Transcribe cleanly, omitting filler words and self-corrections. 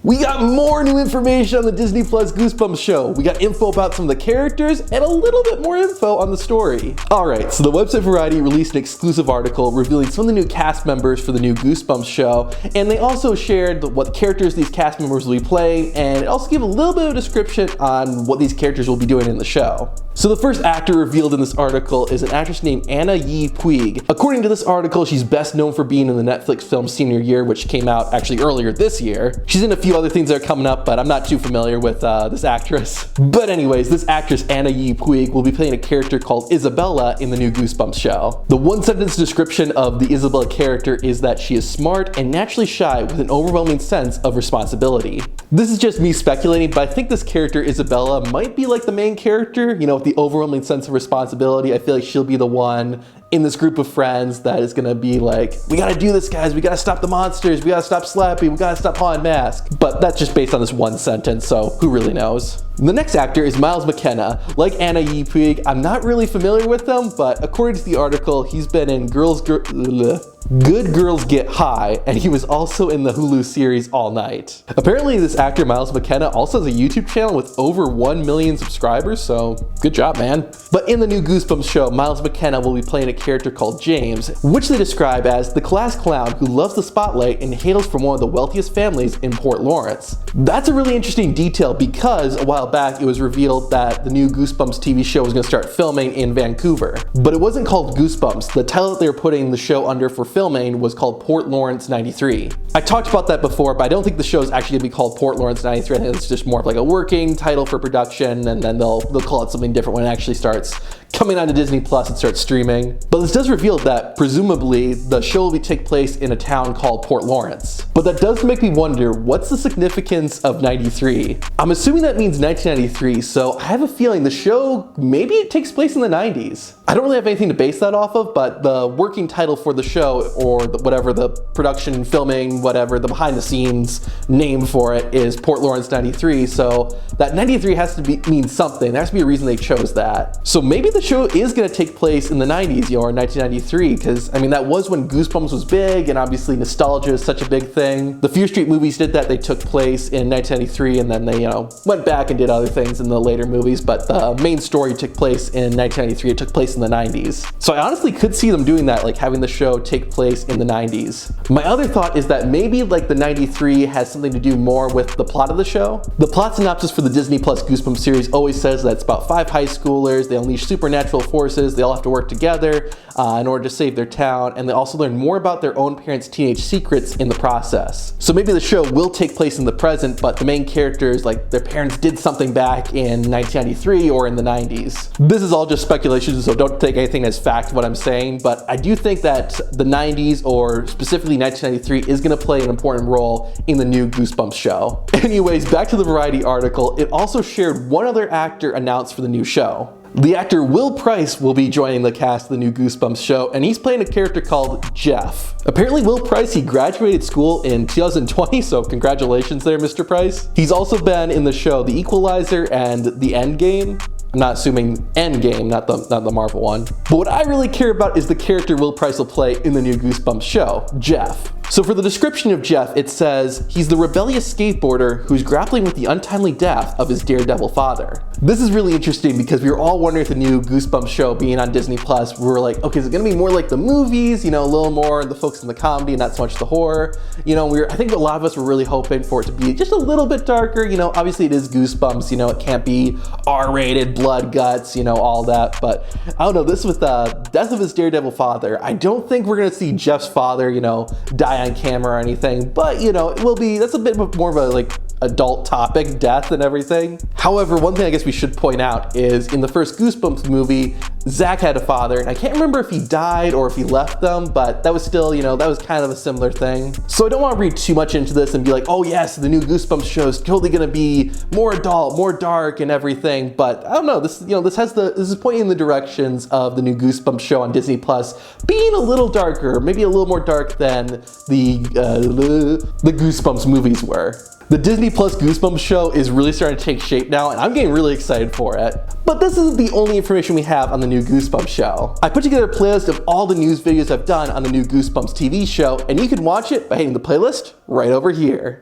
We got more new information on the Disney Plus Goosebumps show. We got info about some of the characters and a little bit more info on the story. Alright, so the website Variety released an exclusive article revealing some of the new cast members for the new Goosebumps show, and they also shared what characters these cast members will be playing, and it also gave a little bit of a description on what these characters will be doing in the show. So the first actor revealed in this article is an actress named Anna Yi Puig. According to this article, she's best known for being in the Netflix film Senior Year, which came out actually earlier this year. She's in a few other things that are coming up, but I'm not too familiar with this actress. But anyways, this actress Anna Yi Puig will be playing a character called Isabella in the new Goosebumps show. The one-sentence description of the Isabella character is that she is smart and naturally shy with an overwhelming sense of responsibility. This is just me speculating, but I think this character Isabella might be like the main character, you know, with the overwhelming sense of responsibility. I feel like she'll be the one in this group of friends that is gonna be like, we gotta do this, guys, we gotta stop the monsters, we gotta stop Slappy, we gotta stop Haunted Mask. But that's just based on this one sentence, so who really knows? The next actor is Mckenna. Like Anna Yi Puig, I'm not really familiar with them, but according to the article, he's been in Good Girls Get High, and he was also in the Hulu series All Night. Apparently this actor, Mckenna, also has a YouTube channel with over 1 million subscribers, so good job, man. But in the new Goosebumps show, Mckenna will be playing a character called James, which they describe as the class clown who loves the spotlight and hails from one of the wealthiest families in Port Lawrence. That's a really interesting detail because a while back it was revealed that the new Goosebumps TV show was going to start filming in Vancouver. But it wasn't called Goosebumps. The title that they were putting the show under for filming was called Port Lawrence 93. I talked about that before, but I don't think the show is actually going to be called Port Lawrence 93. I think it's just more of like a working title for production, and then they'll call it something different when it actually starts coming onto Disney Plus and starts streaming. But this does reveal that presumably the show will take place in a town called Port Lawrence. But that does make me wonder, what's the significance of 93? I'm assuming that means 1993, so I have a feeling the show, maybe it takes place in the 90s. I don't really have anything to base that off of, but the working title for the show, or whatever the production, filming, whatever, the behind the scenes name for it is Port Lawrence 93, so that 93 has to mean something. There has to be a reason they chose that. So maybe the show is going to take place in the 90s, or 1993, because I mean that was when Goosebumps was big, and obviously nostalgia is such a big thing. The Fear Street movies did that. They took place in 1993, and then they, went back and did other things in the later movies, but the main story took place in 1993. It took place in the 90s. So I honestly could see them doing that, like having the show take place in the 90s. My other thought is that maybe like the 93 has something to do more with the plot of the show. The plot synopsis for the Disney Plus Goosebumps series always says that it's about 5 high schoolers. They unleash supernatural forces. They all have to work together in order to save their town, and they also learn more about their own parents' teenage secrets in the process. So maybe the show will take place in the present, but the main characters, like their parents did something back in 1993 or in the 90s. This is all just speculation, so don't take anything as fact what I'm saying, but I do think that the 90s, or specifically 1993, is going to play an important role in the new Goosebumps show. Anyways, back to the Variety article, it also shared one other actor announced for the new show. The actor Will Price will be joining the cast of the new Goosebumps show, and he's playing a character called Jeff. Apparently Will Price, he graduated school in 2020, so congratulations there, Mr. Price. He's also been in the show The Equalizer and The Endgame. I'm not assuming Endgame, not the Marvel one. But what I really care about is the character Will Price will play in the new Goosebumps show, Jeff. So for the description of Jeff, it says, he's the rebellious skateboarder who's grappling with the untimely death of his daredevil father. This is really interesting because we were all wondering if the new Goosebumps show being on Disney Plus, we were like, okay, is it gonna be more like the movies, a little more the focus on the comedy and not so much the horror? I think a lot of us were really hoping for it to be just a little bit darker. Obviously it is Goosebumps, it can't be R-rated, blood, guts, all that, but I don't know, this with the death of his daredevil father, I don't think we're gonna see Jeff's father, die on camera or anything, but it will be, that's a bit more of a like adult topic, death and everything. However, one thing I guess we should point out is in the first Goosebumps movie, Zach had a father, and I can't remember if he died or if he left them, but that was still, that was kind of a similar thing. So I don't want to read too much into this and be like, oh yes, the new Goosebumps show is totally gonna be more adult, more dark and everything, but I don't know, this is pointing in the directions of the new Goosebumps show on Disney Plus being a little darker, maybe a little more dark than the Goosebumps movies were. The Disney Plus Goosebumps show is really starting to take shape now, and I'm getting really excited for it. But this isn't the only information we have on the new Goosebumps show. I put together a playlist of all the news videos I've done on the new Goosebumps TV show, and you can watch it by hitting the playlist right over here.